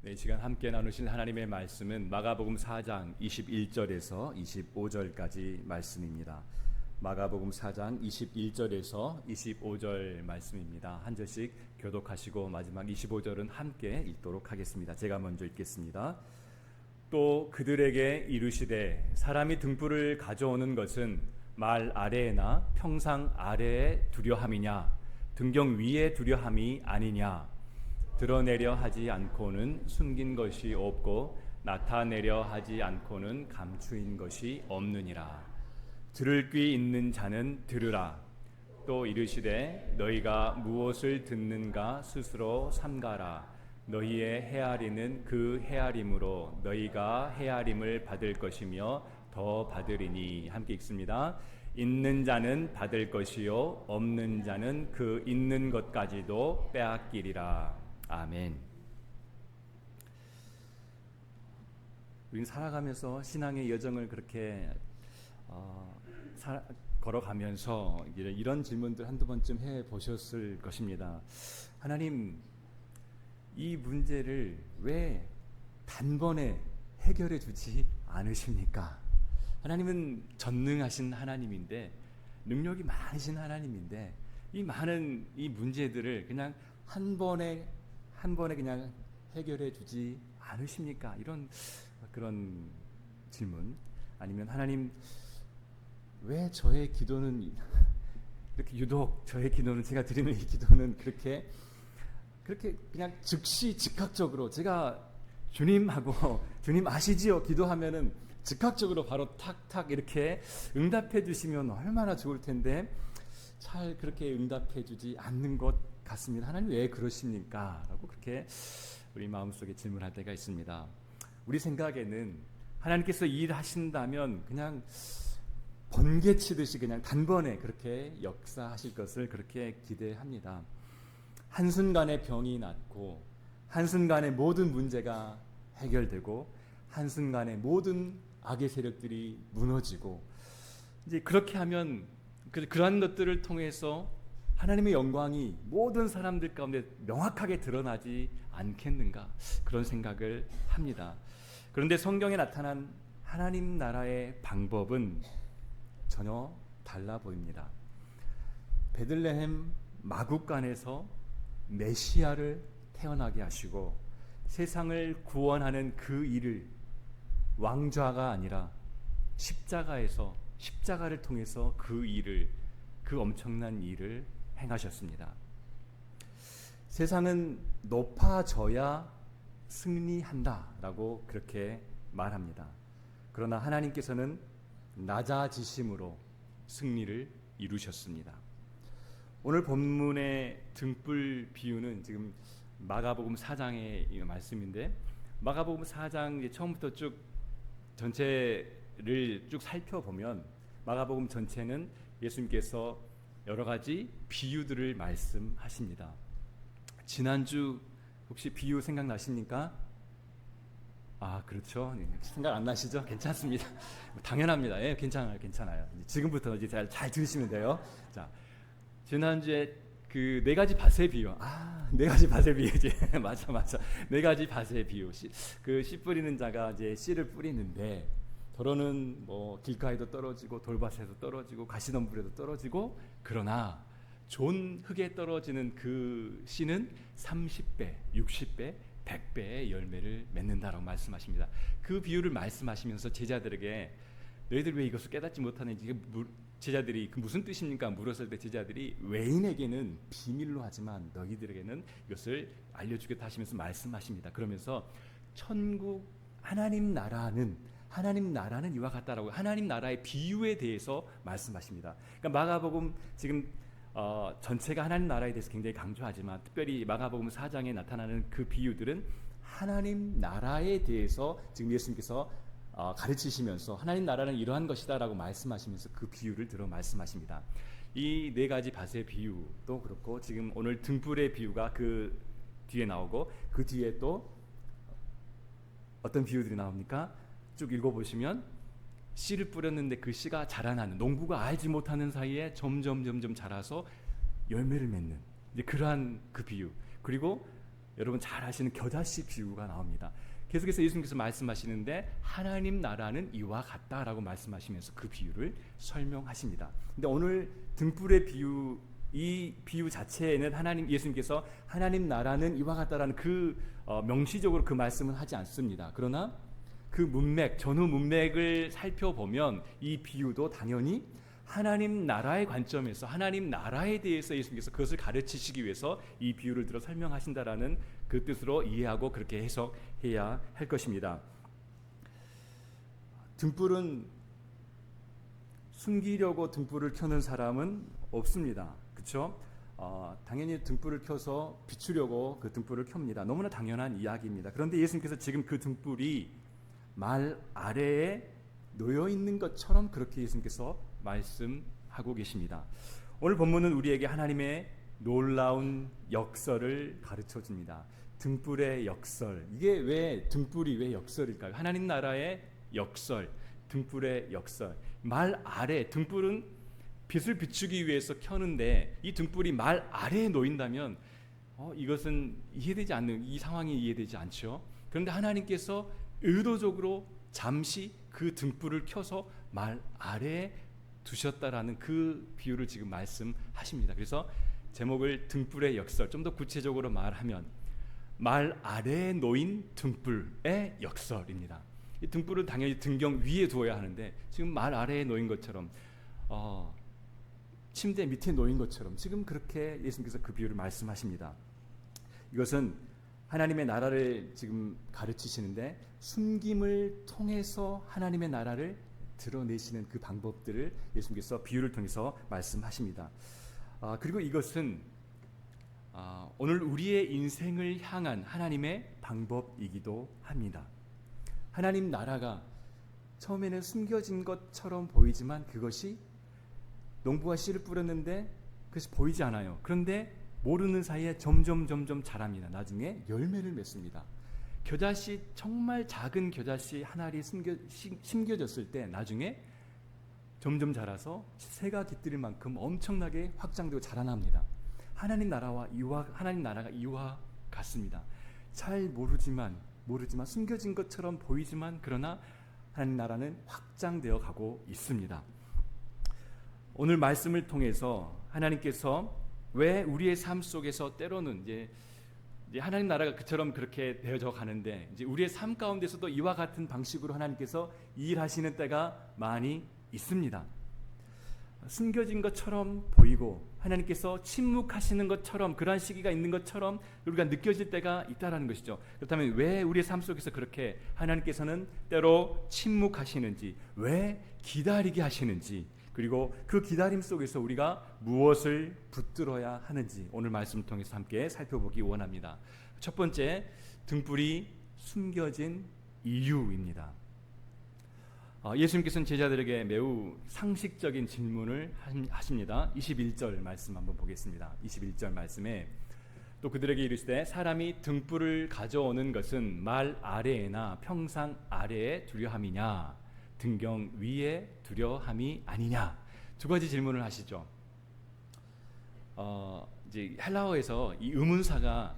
네, 이 시간 함께 나누실 하나님의 말씀은 마가복음 4장 21절에서 25절까지 말씀입니다. 마가복음 4장 21절에서 25절 말씀입니다. 한 절씩 교독하시고 마지막 25절은 함께 읽도록 하겠습니다. 제가 먼저 읽겠습니다. 또 그들에게 이르시되 사람이 등불을 가져오는 것은 말 아래에나 평상 아래에 두려함이냐 등경 위에 두려함이 아니냐. 드러내려 하지 않고는 숨긴 것이 없고 나타내려 하지 않고는 감추인 것이 없느니라. 들을 귀 있는 자는 들으라. 또 이르시되 너희가 무엇을 듣는가 스스로 삼가라. 너희의 헤아리는 그 헤아림으로 너희가 헤아림을 받을 것이며 더 받으리니. 함께 읽습니다. 있는 자는 받을 것이요 없는 자는 그 있는 것까지도 빼앗기리라. 아멘. 우리는 살아가면서 신앙의 여정을 그렇게 걸어가면서 이런 질문들 한두 번쯤 해보셨을 것입니다. 하나님, 이 문제를 왜 단번에 해결해 주지 않으십니까? 하나님은 전능하신 하나님인데, 능력이 많으신 하나님인데, 이 많은 이 문제들을 그냥 한 번에 그냥 해결해 주지 않으십니까? 그런 질문. 아니면 하나님, 왜 저의 기도는 이렇게 유독 저의 기도는, 제가 드리는 이 기도는 그렇게 그냥 즉시 즉각적으로 제가 주님하고 주님 아시지요? 기도하면은 즉각적으로 바로 탁탁 이렇게 응답해 주시면 얼마나 좋을 텐데 잘 그렇게 응답해 주지 않는 것 같습니다. 하나님 왜 그러십니까? 라고 그렇게 우리 마음속에 질문할 때가 있습니다. 우리 생각에는 하나님께서 일하신다면 그냥 번개치듯이 그냥 단번에 그렇게 역사하실 것을 그렇게 기대합니다. 한순간에 병이 낫고 한순간에 모든 문제가 해결되고 한순간에 모든 악의 세력들이 무너지고, 이제 그렇게 하면 그러한 것들을 통해서 하나님의 영광이 모든 사람들 가운데 명확하게 드러나지 않겠는가, 그런 생각을 합니다. 그런데 성경에 나타난 하나님 나라의 방법은 전혀 달라 보입니다. 베들레헴 마국간에서 메시아를 태어나게 하시고 세상을 구원하는 그 일을 왕좌가 아니라 십자가를 통해서 그 엄청난 일을 행하셨습니다. 세상은 높아져야 승리한다라고 그렇게 말합니다. 그러나 하나님께서는 낮아지심으로 승리를 이루셨습니다. 오늘 본문의 등불 비유는 지금 마가복음 4장의 말씀인데, 마가복음 4장 처음부터 쭉 전체를 쭉 살펴보면 마가복음 전체는 예수님께서 여러 가지 비유들을 말씀하십니다. 지난주 혹시 비유 생각나십니까? 아, 그렇죠. 생각 안 나시죠? 괜찮습니다. 당연합니다. 예, 괜찮아요. 지금부터 이제 잘 들으시면 돼요. 자, 지난주에 그 네 가지 밭의 비유. 네 가지 밭의 비유지. 맞아. 네 가지 밭의 비유. 그 씨 뿌리는 자가 이제 씨를 뿌리는데, 더러는 뭐 길가에도 떨어지고 돌밭에도 떨어지고 가시덤불에도 떨어지고, 그러나 좋은 흙에 떨어지는 그 씨는 30배, 60배, 100배의 열매를 맺는다라고 말씀하십니다. 그 비유를 말씀하시면서 제자들에게 너희들 왜 이것을 깨닫지 못하는지, 제자들이 그 무슨 뜻입니까? 물었을 때 제자들이 외인에게는 비밀로 하지만 너희들에게는 이것을 알려주겠다 하시면서 말씀하십니다. 그러면서 천국 하나님 나라는 이와 같다라고 하나님 나라의 비유에 대해서 말씀하십니다. 그러니까 마가복음 지금 전체가 하나님 나라에 대해서 굉장히 강조하지만 특별히 마가복음 4장에 나타나는 그 비유들은 하나님 나라에 대해서 지금 예수님께서 가르치시면서 하나님 나라는 이러한 것이다라고 말씀하시면서 그 비유를 들어 말씀하십니다. 이 네 가지 밭의 비유도 그렇고, 지금 오늘 등불의 비유가 그 뒤에 나오고, 그 뒤에 또 어떤 비유들이 나옵니까? 쭉 읽어보시면 씨를 뿌렸는데 그 씨가 자라나는, 농부가 알지 못하는 사이에 점점 자라서 열매를 맺는, 이제 그러한 그 비유. 그리고 여러분 잘 아시는 겨자씨 비유가 나옵니다. 계속해서 예수님께서 말씀하시는데 하나님 나라는 이와 같다라고 말씀하시면서 그 비유를 설명하십니다. 근데 오늘 등불의 비유, 이 비유 자체에는 예수님께서 하나님 나라는 이와 같다라는 명시적으로 그 말씀은 하지 않습니다. 그러나 그 문맥, 전후 문맥을 살펴보면 이 비유도 당연히 하나님 나라의 관점에서 하나님 나라에 대해서 예수님께서 그것을 가르치시기 위해서 이 비유를 들어 설명하신다라는 그 뜻으로 이해하고 그렇게 해석해야 할 것입니다. 등불은 숨기려고 등불을 켜는 사람은 없습니다. 그렇죠? 당연히 등불을 켜서 비추려고 그 등불을 켭니다. 너무나 당연한 이야기입니다. 그런데 예수님께서 지금 그 등불이 말 아래에 놓여 있는 것처럼 그렇게 예수님께서 말씀하고 계십니다. 오늘 본문은 우리에게 하나님의 놀라운 역설을 가르쳐 줍니다. 등불의 역설. 이게 왜 등불이 왜 역설일까요? 하나님 나라의 역설, 등불의 역설. 말 아래, 등불은 빛을 비추기 위해서 켜는데 이 등불이 말 아래에 놓인다면 이것은 이해되지 않는, 이 상황이 이해되지 않죠. 그런데 하나님께서 의도적으로 잠시 그 등불을 켜서 말 아래에 두셨다라는 그 비유를 지금 말씀하십니다. 그래서 제목을 등불의 역설, 좀 더 구체적으로 말하면 말 아래에 놓인 등불의 역설입니다. 이 등불은 당연히 등경 위에 두어야 하는데 지금 말 아래에 놓인 것처럼 침대 밑에 놓인 것처럼 지금 그렇게 예수님께서 그 비유를 말씀하십니다. 이것은 하나님의 나라를 지금 가르치시는데 숨김을 통해서 하나님의 나라를 드러내시는 그 방법들을 예수님께서 비유를 통해서 말씀하십니다. 그리고 이것은 오늘 우리의 인생을 향한 하나님의 방법이기도 합니다. 하나님 나라가 처음에는 숨겨진 것처럼 보이지만 그것이 농부가 씨를 뿌렸는데 그것이 보이지 않아요. 그런데 모르는 사이에 점점 자랍니다. 나중에 열매를 맺습니다. 겨자씨, 정말 작은 겨자씨 한 알이 심겨졌을 때 나중에 점점 자라서 새가 깃들일 만큼 엄청나게 확장되고 자라납니다. 하나님 나라가 이와 같습니다. 잘 모르지만 숨겨진 것처럼 보이지만 그러나 하나님 나라는 확장되어 가고 있습니다. 오늘 말씀을 통해서 하나님께서 왜 우리의 삶 속에서 때로는 이제 하나님 나라가 그처럼 그렇게 되어져 가는데 이제 우리의 삶 가운데서도 이와 같은 방식으로 하나님께서 일하시는 때가 많이 있습니다. 숨겨진 것처럼 보이고 하나님께서 침묵하시는 것처럼 그러한 시기가 있는 것처럼 우리가 느껴질 때가 있다라는 것이죠. 그렇다면 왜 우리의 삶 속에서 그렇게 하나님께서는 때로 침묵하시는지, 왜 기다리게 하시는지, 그리고 그 기다림 속에서 우리가 무엇을 붙들어야 하는지 오늘 말씀을 통해서 함께 살펴보기 원합니다. 첫 번째, 등불이 숨겨진 이유입니다. 예수님께서는 제자들에게 매우 상식적인 질문을 하십니다. 21절 말씀 한번 보겠습니다. 21절 말씀에 또 그들에게 이르시되 사람이 등불을 가져오는 것은 말 아래에나 평상 아래에 두려함이냐 등경 위에 두려함이 아니냐. 두 가지 질문을 하시죠. 이제 헬라어에서 이 의문사가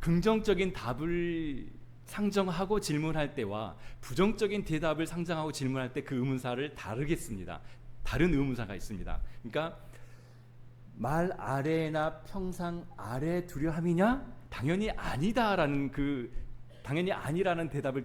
긍정적인 답을 상정하고 질문할 때와 부정적인 대답을 상정하고 질문할 때 그 의문사를 다르게 씁니다. 다른 의문사가 있습니다. 그러니까 말 아래나 평상 아래 두려함이냐? 당연히 아니다라는 당연히 아니라는 대답을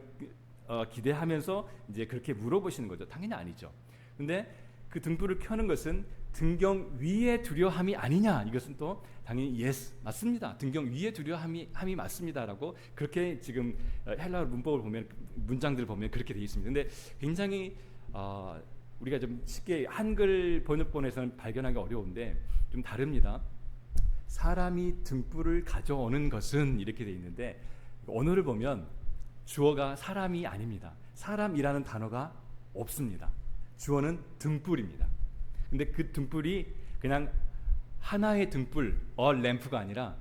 기대하면서 이제 그렇게 물어보시는 거죠. 당연히 아니죠. 근데 그 등불을 켜는 것은 등경 위에 두려함이 아니냐? 이것은 또 당연히 yes, 맞습니다. 등경 위에 두려함이 맞습니다라고 그렇게 지금 헬라어 문법을 보면 문장들을 보면 그렇게 되어 있습니다. 근데 굉장히 우리가 좀 쉽게 한글 번역본에서는 발견하기 어려운데 좀 다릅니다. 사람이 등불을 가져오는 것은 이렇게 되어 있는데 언어를 보면 주어가 사람이 아닙니다. 사람이라는 단어가 없습니다. 주어는 등불입니다. 근데 그 등불이 그냥 하나의 등불, 램프가 아니라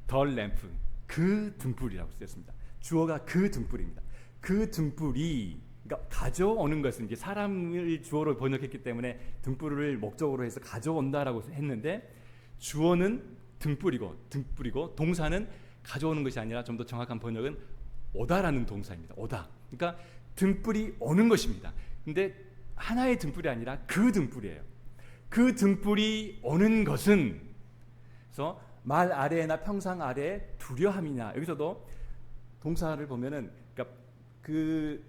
더 램프, 그 등불이라고 쓰였습니다. 주어가 그 등불입니다. 그 등불이 그러니까 가져오는 것은 이제 사람을 주어로 번역했기 때문에 등불을 목적으로 해서 가져온다라고 했는데 주어는 등불이고 동사는 가져오는 것이 아니라 좀 더 정확한 번역은 오다라는 동사입니다. 오다. 그러니까 등불이 오는 것입니다. 근데 하나의 등불이 아니라 그 등불이에요. 그 등불이 오는 것은, 그래서 말 아래나 평상 아래 두려함이냐. 여기서도 동사를 보면은, 그러니까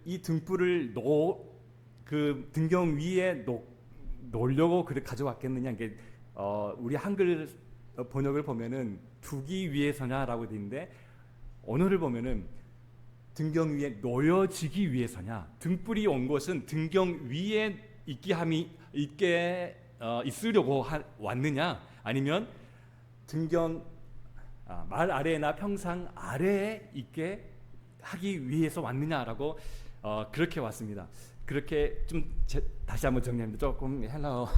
이 등불을 그 등경 위에 놓으려고 그렇게 가져왔겠느냐. 이게 우리 한글 번역을 보면은 두기 위해서냐라고 되어 있는데, 언어를 보면은 등경 위에 놓여지기 위해서냐. 등불이 온 것은 등경 위에 있으려고 왔느냐, 아니면 말 아래나 평상 아래에 있게 하기 위해서 왔느냐라고 그렇게 왔습니다. 그렇게 좀 다시 한번 정리합니다. 조금 헬라어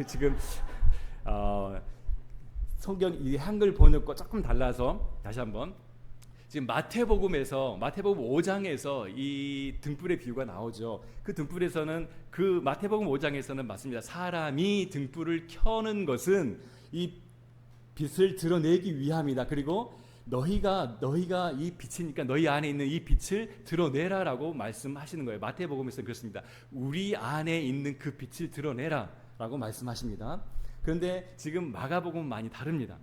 지금 성경 이 한글 번역과 조금 달라서 다시 한번, 지금 마태복음 5장에서 이 등불의 비유가 나오죠. 그 등불에서는, 그 마태복음 5장에서는 맞습니다. 사람이 등불을 켜는 것은 이 빛을 드러내기 위함이다. 그리고 너희가 이 빛이니까 너희 안에 있는 이 빛을 드러내라라고 말씀하시는 거예요. 마태복음에서 그렇습니다. 우리 안에 있는 그 빛을 드러내라라고 말씀하십니다. 그런데 지금 마가복음은 많이 다릅니다.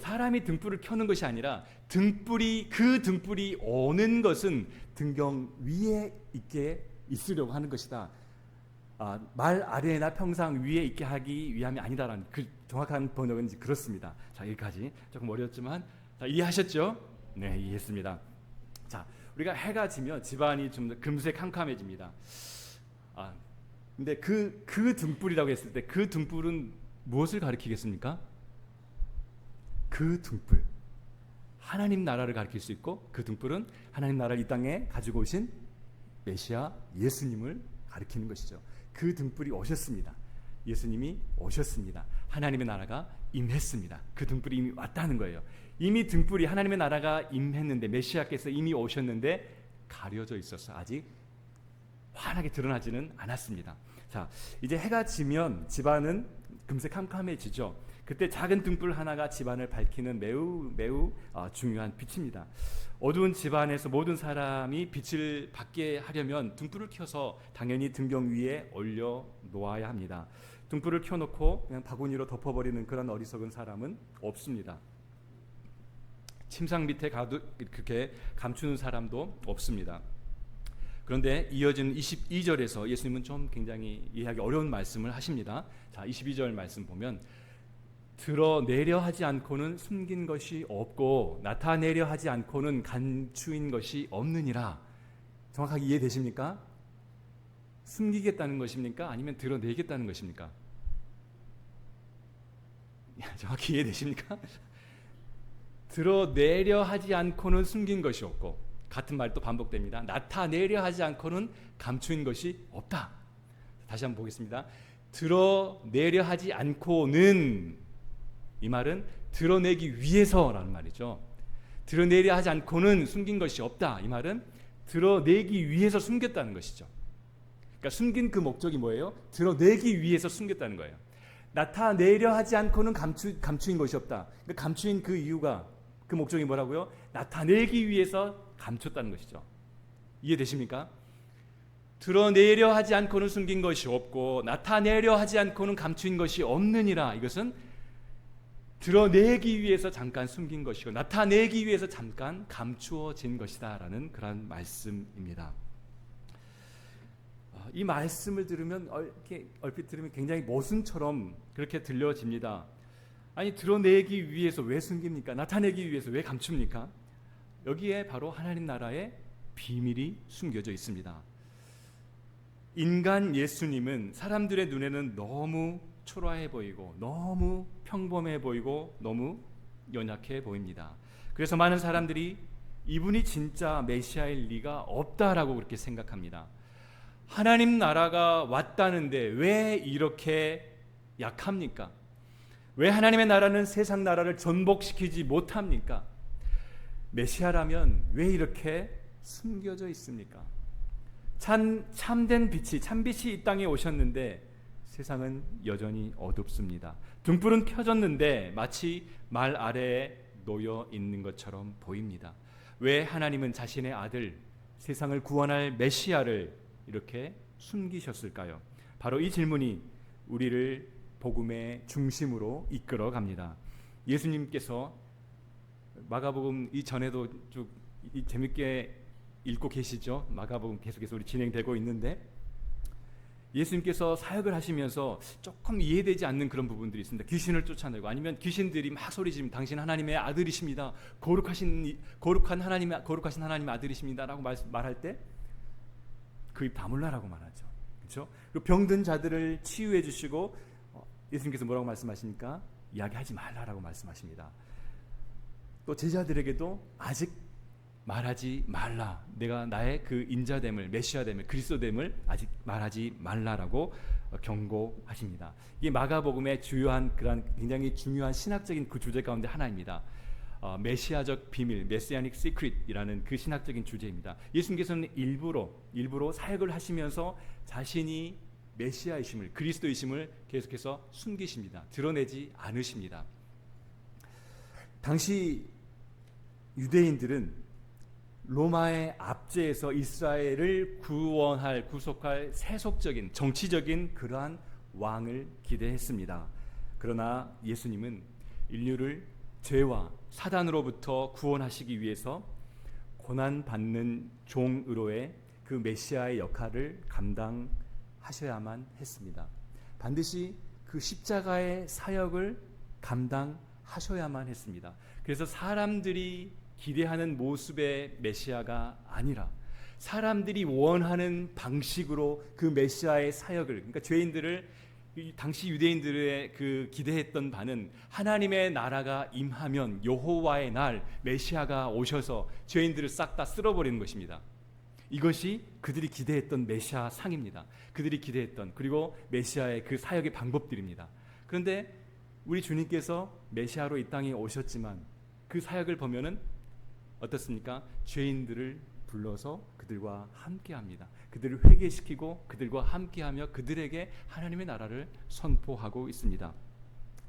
사람이 등불을 켜는 것이 아니라 그 등불이 오는 것은 등경 위에 있으려고 하는 것이다. 말 아래나 평상 위에 있게 하기 위함이 아니다라는, 그 정확한 번역은 그렇습니다. 자, 여기까지 조금 어려웠지만 이해하셨죠? 네, 이해했습니다. 자, 우리가 해가 지면 집안이 좀 금세 캄캄해집니다. 근데 그 등불이라고 했을 때 그 등불은 무엇을 가리키겠습니까? 그 등불, 하나님 나라를 가리킬 수 있고, 그 등불은 하나님 나라를 이 땅에 가지고 오신 메시아 예수님을 가리키는 것이죠. 그 등불이 오셨습니다. 예수님이 오셨습니다. 하나님의 나라가 임했습니다. 그 등불이 이미 왔다는 거예요. 이미 등불이, 하나님의 나라가 임했는데, 메시아께서 이미 오셨는데 가려져 있어서 아직 환하게 드러나지는 않았습니다. 자, 이제 해가 지면 집안은 금세 캄캄해지죠. 그때 작은 등불 하나가 집안을 밝히는 매우 중요한 빛입니다. 어두운 집안에서 모든 사람이 빛을 받게 하려면 등불을 켜서 당연히 등경 위에 올려 놓아야 합니다. 등불을 켜놓고 그냥 바구니로 덮어버리는 그런 어리석은 사람은 없습니다. 침상 밑에 가도 그렇게 감추는 사람도 없습니다. 그런데 이어지는 22절에서 예수님은 좀 굉장히 이해하기 어려운 말씀을 하십니다. 자, 22절 말씀 보면, 드러내려 하지 않고는 숨긴 것이 없고 나타내려 하지 않고는 감추인 것이 없느니라. 정확하게 이해되십니까? 숨기겠다는 것입니까? 아니면 드러내겠다는 것입니까? 정확히 이해되십니까? 드러내려 하지 않고는 숨긴 것이 없고, 같은 말도 반복됩니다. 나타내려 하지 않고는 감추인 것이 없다. 다시 한번 보겠습니다. 드러내려 하지 않고는, 이 말은 드러내기 위해서라는 말이죠. 드러내려 하지 않고는 숨긴 것이 없다. 이 말은 드러내기 위해서 숨겼다는 것이죠. 그러니까 숨긴 그 목적이 뭐예요? 드러내기 위해서 숨겼다는 거예요. 나타내려 하지 않고는 감추인 것이 없다. 그러니까 감추인 그 이유가, 그 목적이 뭐라고요? 나타내기 위해서 감췄다는 것이죠. 이해되십니까? 드러내려 하지 않고는 숨긴 것이 없고 나타내려 하지 않고는 감추인 것이 없느니라. 이것은 드러내기 위해서 잠깐 숨긴 것이고 나타내기 위해서 잠깐 감추어진 것이다라는 그런 말씀입니다. 이 말씀을 들으면 이렇게 얼핏 들으면 굉장히 모순처럼 그렇게 들려집니다. 아니, 드러내기 위해서 왜 숨깁니까? 나타내기 위해서 왜 감춥니까? 여기에 바로 하나님 나라의 비밀이 숨겨져 있습니다. 인간 예수님은 사람들의 눈에는 너무 초라해 보이고 너무 평범해 보이고 너무 연약해 보입니다. 그래서 많은 사람들이 이분이 진짜 메시아일 리가 없다라고 그렇게 생각합니다. 하나님 나라가 왔다는데 왜 이렇게 약합니까? 왜 하나님의 나라는 세상 나라를 전복시키지 못합니까? 메시아라면 왜 이렇게 숨겨져 있습니까? 참된 빛이, 참빛이 이 땅에 오셨는데 세상은 여전히 어둡습니다. 등불은 켜졌는데 마치 말 아래에 놓여 있는 것처럼 보입니다. 왜 하나님은 자신의 아들, 세상을 구원할 메시아를 이렇게 숨기셨을까요? 바로 이 질문이 우리를 복음의 중심으로 이끌어 갑니다. 예수님께서 마가복음 이전에도 쭉 재밌게 읽고 계시죠? 마가복음 계속해서 우리 진행되고 있는데 예수님께서 사역을 하시면서 조금 이해되지 않는 그런 부분들이 있습니다. 귀신을 쫓아내고 아니면 귀신들이 막 소리지르면 당신 하나님의 아들이십니다. 거룩한 하나님의 아들이십니다라고 말할 때 그 입 다물라라고 말하죠. 그렇죠? 그리고 병든 자들을 치유해 주시고 예수님께서 뭐라고 말씀하십니까? 이야기하지 말라라고 말씀하십니다. 또 제자들에게도 아직 말하지 말라. 내가 나의 그 인자됨을, 메시아됨을, 그리스도됨을 아직 말하지 말라라고 경고하십니다. 이게 마가복음의 주요한 그런 굉장히 중요한 신학적인 그 주제 가운데 하나입니다. 메시아적 비밀, 메시아닉 시크릿이라는 그 신학적인 주제입니다. 예수님께서는 일부러 사역을 하시면서 자신이 메시아이심을, 그리스도이심을 계속해서 숨기십니다. 드러내지 않으십니다. 당시 유대인들은 로마의 압제에서 이스라엘을 구속할 세속적인 정치적인 그러한 왕을 기대했습니다. 그러나 예수님은 인류를 죄와 사단으로부터 구원하시기 위해서 고난받는 종으로의 그 메시아의 역할을 감당하셔야만 했습니다. 반드시 그 십자가의 사역을 감당하셔야만 했습니다. 그래서 사람들이 기대하는 모습의 메시아가 아니라 사람들이 원하는 방식으로 그 메시아의 사역을, 그러니까 죄인들을, 당시 유대인들의 그 기대했던 바는 하나님의 나라가 임하면 여호와의 날 메시아가 오셔서 죄인들을 싹 다 쓸어버리는 것입니다. 이것이 그들이 기대했던 메시아 상입니다. 그들이 기대했던, 그리고 메시아의 그 사역의 방법들입니다. 그런데 우리 주님께서 메시아로 이 땅에 오셨지만 그 사역을 보면은 어떻습니까? 죄인들을 불러서 그들과 함께합니다. 그들을 회개시키고 그들과 함께하며 그들에게 하나님의 나라를 선포하고 있습니다.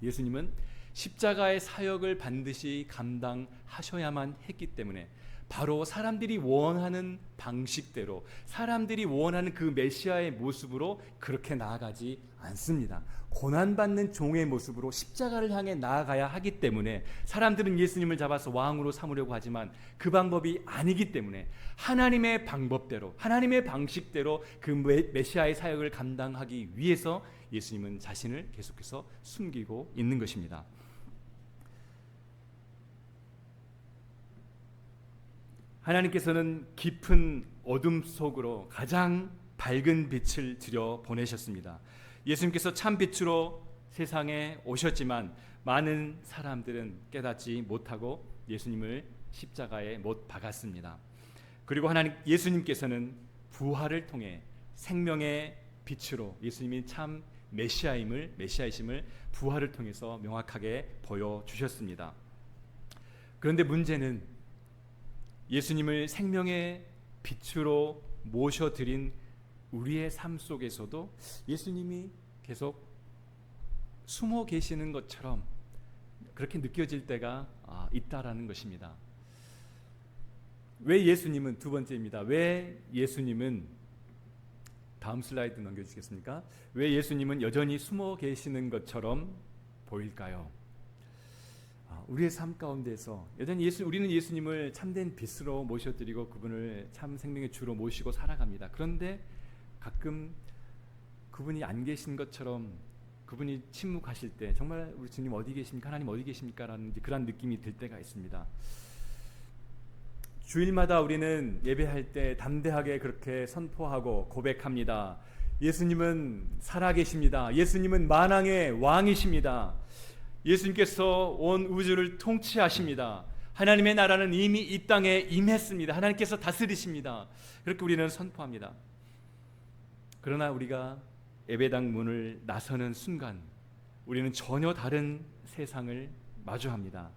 예수님은 십자가의 사역을 반드시 감당하셔야만 했기 때문에 바로 사람들이 원하는 방식대로, 사람들이 원하는 그 메시아의 모습으로 그렇게 나아가지 않습니다. 고난받는 종의 모습으로 십자가를 향해 나아가야 하기 때문에 사람들은 예수님을 잡아서 왕으로 삼으려고 하지만 그 방법이 아니기 때문에 하나님의 방법대로, 하나님의 방식대로 그 메시아의 사역을 감당하기 위해서 예수님은 자신을 계속해서 숨기고 있는 것입니다. 하나님께서는 깊은 어둠 속으로 가장 밝은 빛을 들여 보내셨습니다. 예수님께서 참 빛으로 세상에 오셨지만 많은 사람들은 깨닫지 못하고 예수님을 십자가에 못 박았습니다. 그리고 예수님께서는 부활을 통해 생명의 빛으로 예수님이 참 메시아이심을 부활을 통해서 명확하게 보여주셨습니다. 그런데 문제는 예수님을 생명의 빛으로 모셔드린 우리의 삶 속에서도 예수님이 계속 숨어 계시는 것처럼 그렇게 느껴질 때가 있다라는 것입니다. 왜 예수님은, 두 번째입니다. 왜 예수님은, 다음 슬라이드 넘겨주시겠습니까? 왜 예수님은 여전히 숨어 계시는 것처럼 보일까요? 우리의 삶 가운데서 여전히 우리는 예수님을 참된 빛으로 모셔드리고 그분을 참 생명의 주로 모시고 살아갑니다. 그런데 가끔 그분이 안 계신 것처럼, 그분이 침묵하실 때 정말 우리 주님 어디 계십니까? 하나님 어디 계십니까? 라는 그런 느낌이 들 때가 있습니다. 주일마다 우리는 예배할 때 담대하게 그렇게 선포하고 고백합니다. 예수님은 살아계십니다. 예수님은 만왕의 왕이십니다. 예수님께서 온 우주를 통치하십니다. 하나님의 나라는 이미 이 땅에 임했습니다. 하나님께서 다스리십니다. 그렇게 우리는 선포합니다. 그러나 우리가 예배당 문을 나서는 순간 우리는 전혀 다른 세상을 마주합니다.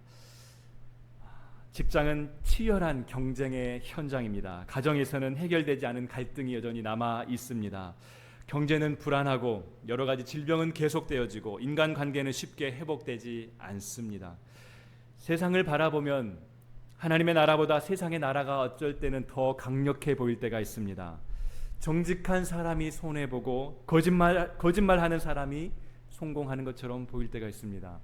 직장은 치열한 경쟁의 현장입니다. 가정에서는 해결되지 않은 갈등이 여전히 남아 있습니다. 경제는 불안하고 여러 가지 질병은 계속되어지고 인간관계는 쉽게 회복되지 않습니다. 세상을 바라보면 하나님의 나라보다 세상의 나라가 어쩔 때는 더 강력해 보일 때가 있습니다. 정직한 사람이 손해보고 거짓말하는 사람이 성공하는 것처럼 보일 때가 있습니다.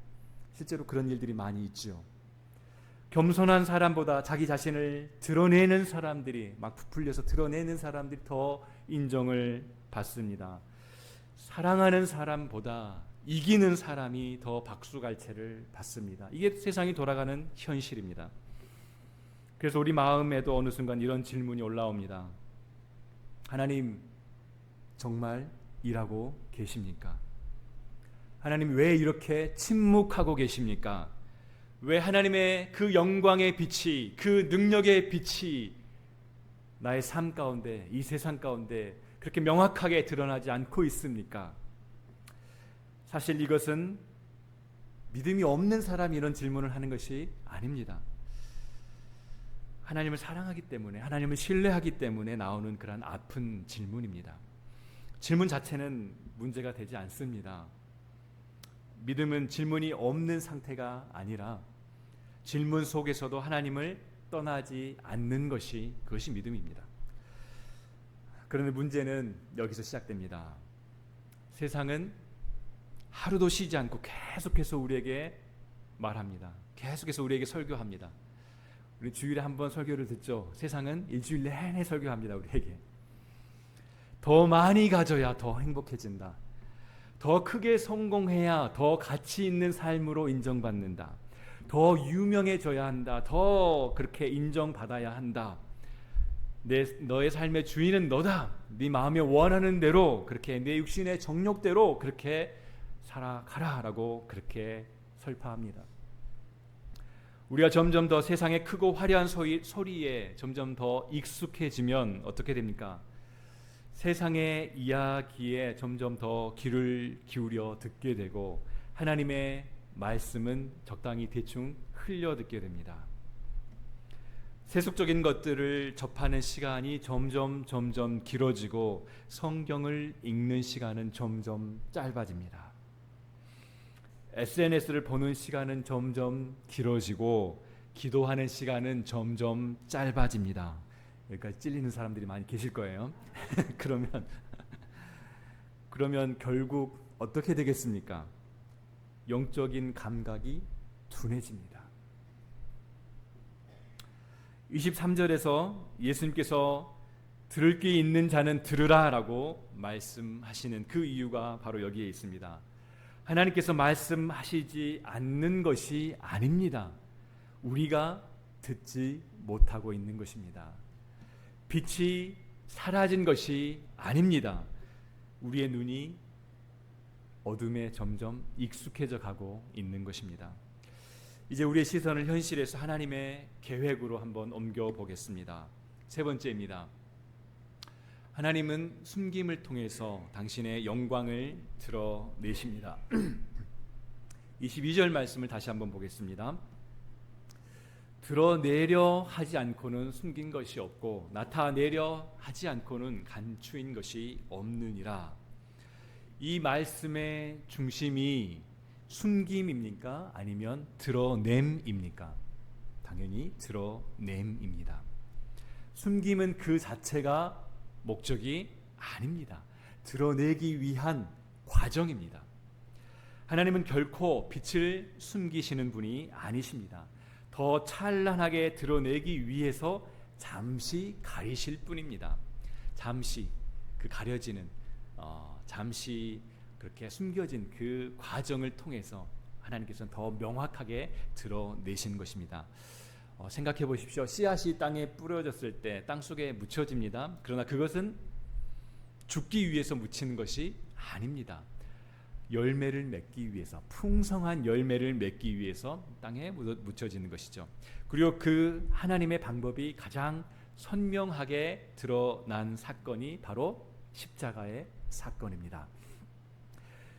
실제로 그런 일들이 많이 있죠. 겸손한 사람보다 자기 자신을 드러내는 사람들이, 막 부풀려서 드러내는 사람들이 더 인정을 받습니다. 사랑하는 사람보다 이기는 사람이 더 박수갈채를 받습니다. 이게 세상이 돌아가는 현실입니다. 그래서 우리 마음에도 어느 순간 이런 질문이 올라옵니다. 하나님, 정말 일하고 계십니까? 하나님, 왜 이렇게 침묵하고 계십니까? 왜 하나님의 그 영광의 빛이, 그 능력의 빛이 나의 삶 가운데, 이 세상 가운데 그렇게 명확하게 드러나지 않고 있습니까? 사실 이것은 믿음이 없는 사람이 이런 질문을 하는 것이 아닙니다. 하나님을 사랑하기 때문에, 하나님을 신뢰하기 때문에 나오는 그런 아픈 질문입니다. 질문 자체는 문제가 되지 않습니다. 믿음은 질문이 없는 상태가 아니라 질문 속에서도 하나님을 떠나지 않는 것이, 그것이 믿음입니다. 그런데 문제는 여기서 시작됩니다. 세상은 하루도 쉬지 않고 계속해서 우리에게 말합니다. 계속해서 우리에게 설교합니다. 우리 주일에 한 번 설교를 듣죠. 세상은 일주일 내내 설교합니다. 우리에게 더 많이 가져야 더 행복해진다. 더 크게 성공해야 더 가치 있는 삶으로 인정받는다. 더 유명해져야 한다. 더 그렇게 인정받아야 한다. 너의 삶의 주인은 너다. 네 마음에 원하는 대로, 그렇게 내 육신의 정욕대로 그렇게 살아가라라고 그렇게 설파합니다. 우리가 점점 더 세상의 크고 화려한 소리에 점점 더 익숙해지면 어떻게 됩니까? 세상의 이야기에 점점 더 귀를 기울여 듣게 되고 하나님의 말씀은 적당히 대충 흘려 듣게 됩니다. 세속적인 것들을 접하는 시간이 점점 길어지고 성경을 읽는 시간은 점점 짧아집니다. SNS를 보는 시간은 점점 길어지고 기도하는 시간은 점점 짧아집니다. 여기까지 찔리는 사람들이 많이 계실 거예요. 그러면 결국 어떻게 되겠습니까? 영적인 감각이 둔해집니다. 23절에서 예수님께서 들을 귀 있는 자는 들으라라고 말씀하시는 그 이유가 바로 여기에 있습니다. 하나님께서 말씀하시지 않는 것이 아닙니다. 우리가 듣지 못하고 있는 것입니다. 빛이 사라진 것이 아닙니다. 우리의 눈이 어둠에 점점 익숙해져 가고 있는 것입니다. 이제 우리의 시선을 현실에서 하나님의 계획으로 한번 옮겨 보겠습니다. 세 번째입니다. 하나님은 숨김을 통해서 당신의 영광을 드러내십니다. 22절 말씀을 다시 한번 보겠습니다. 드러내려 하지 않고는 숨긴 것이 없고 나타내려 하지 않고는 감추인 것이 없느니라. 이 말씀의 중심이 숨김입니까? 아니면 드러냄입니까? 당연히 드러냄입니다. 숨김은 그 자체가 목적이 아닙니다. 드러내기 위한 과정입니다. 하나님은 결코 빛을 숨기시는 분이 아니십니다. 더 찬란하게 드러내기 위해서 잠시 가리실 뿐입니다. 잠시 그 가려지는 잠시 그렇게 숨겨진 그 과정을 통해서 하나님께서는 더 명확하게 드러내시는 것입니다. 생각해 보십시오. 씨앗이 땅에 뿌려졌을 때 땅속에 묻혀집니다. 그러나 그것은 죽기 위해서 묻히는 것이 아닙니다. 열매를 맺기 위해서, 풍성한 열매를 맺기 위해서 땅에 묻혀지는 것이죠. 그리고 그 하나님의 방법이 가장 선명하게 드러난 사건이 바로 십자가의 사건입니다.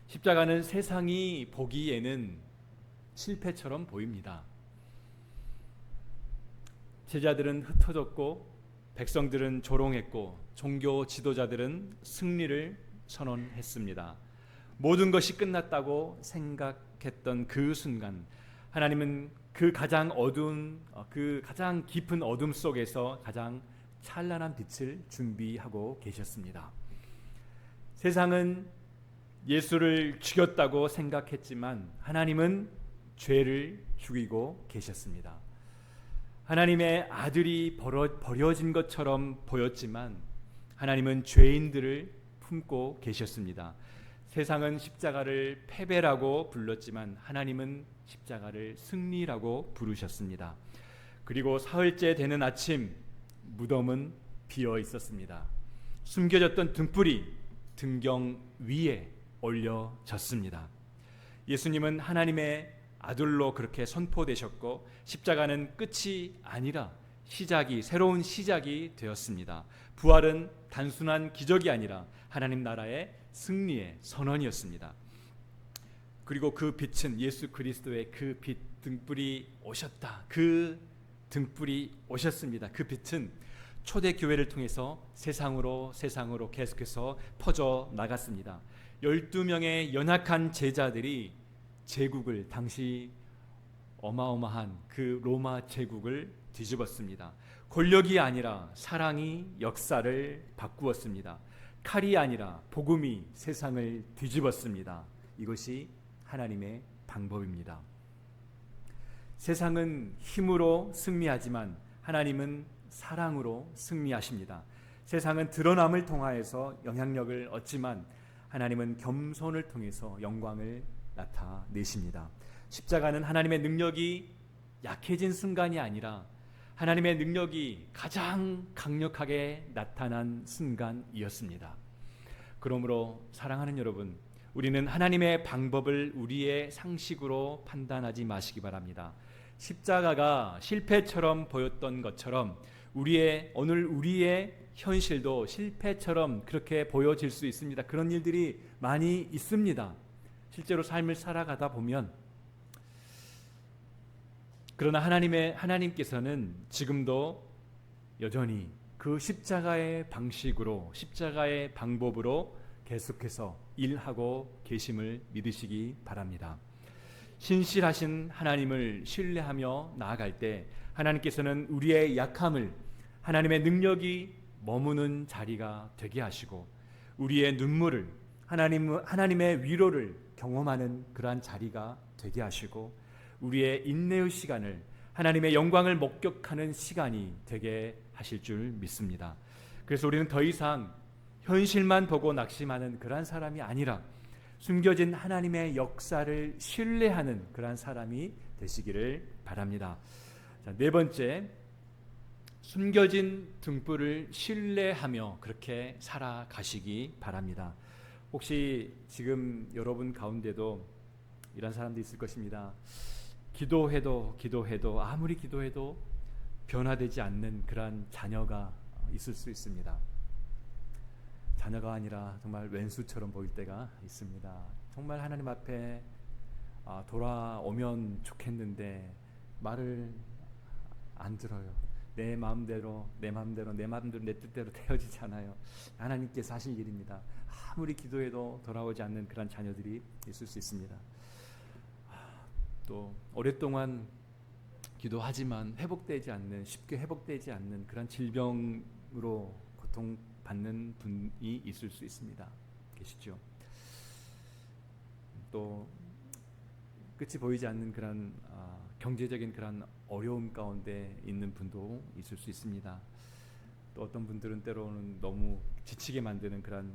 십자가는 세상이 보기에는 실패처럼 보입니다. 제자들은 흩어졌고 백성들은 조롱했고 종교 지도자들은 승리를 선언했습니다. 모든 것이 끝났다고 생각했던 그 순간 하나님은 그 가장 어두운 그 가장 깊은 어둠 속에서 가장 찬란한 빛을 준비하고 계셨습니다. 세상은 예수를 죽였다고 생각했지만 하나님은 죄를 죽이고 계셨습니다. 하나님의 아들이 버려진 것처럼 보였지만 하나님은 죄인들을 품고 계셨습니다. 세상은 십자가를 패배라고 불렀지만 하나님은 십자가를 승리라고 부르셨습니다. 그리고 사흘째 되는 아침 무덤은 비어 있었습니다. 숨겨졌던 등불이 등경 위에 올려졌습니다. 예수님은 하나님의 아들로 그렇게 선포되셨고 십자가는 끝이 아니라 새로운 시작이 되었습니다. 부활은 단순한 기적이 아니라 하나님 나라의 승리의 선언이었습니다. 그리고 그 빛은 예수 그리스도의 그 빛 등불이 오셨다. 그 등불이 오셨습니다. 그 빛은 초대교회를 통해서 세상으로 계속해서 퍼져 나갔습니다. 12명의 연약한 제자들이 제국을 당시 어마어마한 그 로마 제국을 뒤집었습니다. 권력이 아니라 사랑이 역사를 바꾸었습니다. 칼이 아니라 복음이 세상을 뒤집었습니다. 이것이 하나님의 방법입니다. 세상은 힘으로 승리하지만 하나님은 사랑으로 승리하십니다. 세상은 드러남을 통하여서 영향력을 얻지만 하나님은 겸손을 통해서 영광을 나타내십니다. 십자가는 하나님의 능력이 약해진 순간이 아니라 하나님의 능력이 가장 강력하게 나타난 순간이었습니다. 그러므로 사랑하는 여러분, 우리는 하나님의 방법을 우리의 상식으로 판단하지 마시기 바랍니다. 십자가가 실패처럼 보였던 것처럼 오늘 우리의 현실도 실패처럼 그렇게 보여질 수 있습니다. 그런 일들이 많이 있습니다. 실제로 삶을 살아가다 보면. 그러나 하나님께서는 지금도 여전히 그 십자가의 방식으로, 십자가의 방법으로 계속해서 일하고 계심을 믿으시기 바랍니다. 신실하신 하나님을 신뢰하며 나아갈 때 하나님께서는 우리의 약함을 하나님의 능력이 머무는 자리가 되게 하시고 우리의 눈물을 하나님의 위로를 경험하는 그러한 자리가 되게 하시고 우리의 인내의 시간을 하나님의 영광을 목격하는 시간이 되게 하실 줄 믿습니다. 그래서 우리는 더 이상 현실만 보고 낙심하는 그러한 사람이 아니라 숨겨진 하나님의 역사를 신뢰하는 그러한 사람이 되시기를 바랍니다. 자, 네 번째, 숨겨진 등불을 신뢰하며 그렇게 살아가시기 바랍니다. 혹시 지금 여러분 가운데도 이런 사람도 있을 것입니다. 기도해도 아무리 기도해도 변화되지 않는 그러한 자녀가 있을 수 있습니다. 자녀가 아니라 정말 왼수처럼 보일 때가 있습니다. 정말 하나님 앞에 돌아오면 좋겠는데 말을 안 들어요. 내 마음대로 내 뜻대로 되어지지 않아요. 하나님께서 하실 일입니다. 아무리 기도해도 돌아오지 않는 그런 자녀들이 있을 수 있습니다. 또 오랫동안 기도하지만 쉽게 회복되지 않는 그런 질병으로 고통받는 분이 있을 수 있습니다. 계시죠? 또 끝이 보이지 않는 그런 경제적인 그런 어려움 가운데 있는 분도 있을 수 있습니다. 또 어떤 분들은 때로는 너무 지치게 만드는 그런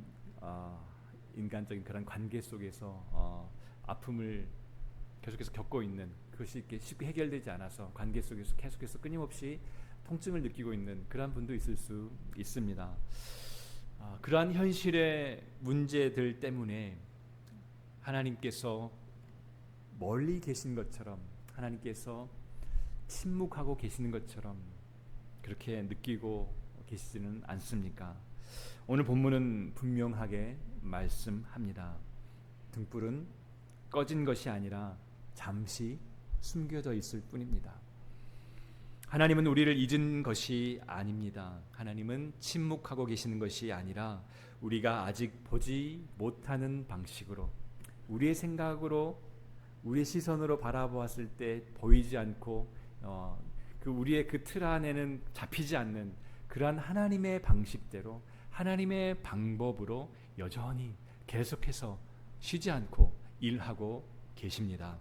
인간적인 그런 관계 속에서 아픔을 계속해서 겪고 있는, 그것이 이렇게 쉽게 해결되지 않아서 관계 속에서 계속해서 끊임없이 통증을 느끼고 있는 그런 분도 있을 수 있습니다. 그러한 현실의 문제들 때문에 하나님께서 멀리 계신 것처럼, 하나님께서 침묵하고 계시는 것처럼 그렇게 느끼고 계시지는 않습니까? 오늘 본문은 분명하게 말씀합니다. 등불은 꺼진 것이 아니라 잠시 숨겨져 있을 뿐입니다. 하나님은 우리를 잊은 것이 아닙니다. 하나님은 침묵하고 계시는 것이 아니라 우리가 아직 보지 못하는 방식으로, 우리의 생각으로, 우리의 시선으로 바라보았을 때 보이지 않고 우리의 그 틀 안에는 잡히지 않는 그러한 하나님의 방식대로, 하나님의 방법으로 여전히 계속해서 쉬지 않고 일하고 계십니다.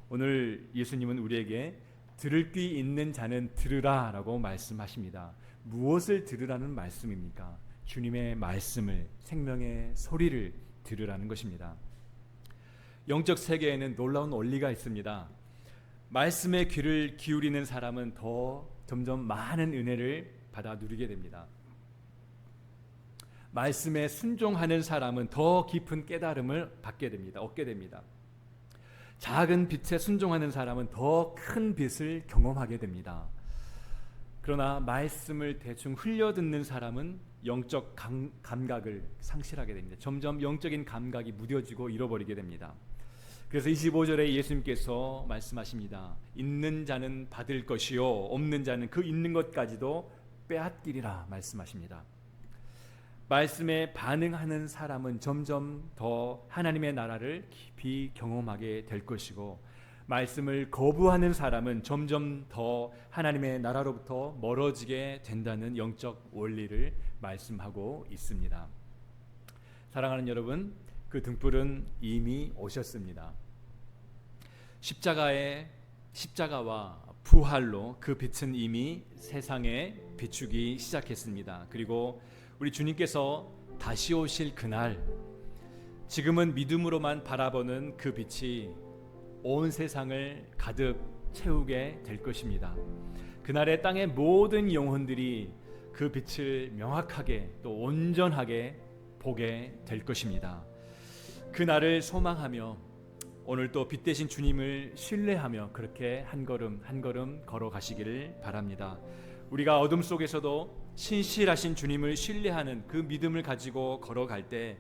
오늘 예수님은 우리에게 들을 귀 있는 자는 들으라 라고 말씀하십니다. 무엇을 들으라는 말씀입니까? 주님의 말씀을, 생명의 소리를 들으라는 것입니다. 영적 세계에는 놀라운 원리가 있습니다. 말씀에 귀를 기울이는 사람은 더 점점 많은 은혜를 받아 누리게 됩니다. 말씀에 순종하는 사람은 더 깊은 깨달음을 받게 됩니다. 얻게 됩니다. 작은 빛에 순종하는 사람은 더 큰 빛을 경험하게 됩니다. 그러나 말씀을 대충 흘려듣는 사람은 영적 감각을 상실하게 됩니다. 점점 영적인 감각이 무뎌지고 잃어버리게 됩니다. 그래서 25절에 예수님께서 말씀하십니다. 있는 자는 받을 것이요 없는 자는 그 있는 것까지도 빼앗기리라 말씀하십니다. 말씀에 반응하는 사람은 점점 더 하나님의 나라를 깊이 경험하게 될 것이고, 말씀을 거부하는 사람은 점점 더 하나님의 나라로부터 멀어지게 된다는 영적 원리를 말씀하고 있습니다. 사랑하는 여러분, 그 등불은 이미 오셨습니다. 십자가와 부활로 그 빛은 이미 세상에 비추기 시작했습니다. 그리고 우리 주님께서 다시 오실 그날, 지금은 믿음으로만 바라보는 그 빛이 온 세상을 가득 채우게 될 것입니다. 그날에 땅의 모든 영혼들이 그 빛을 명확하게 또 온전하게 보게 될 것입니다. 그날을 소망하며 오늘 또 빛 대신 주님을 신뢰하며 그렇게 한 걸음 한 걸음 걸어가시기를 바랍니다. 우리가 어둠 속에서도 신실하신 주님을 신뢰하는 그 믿음을 가지고 걸어갈 때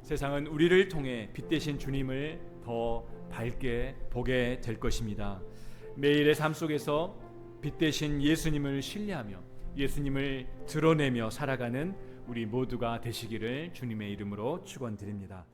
세상은 우리를 통해 빛 대신 주님을 더 밝게 보게 될 것입니다. 매일의 삶 속에서 빛 대신 예수님을 신뢰하며 예수님을 드러내며 살아가는 우리 모두가 되시기를 주님의 이름으로 축원드립니다.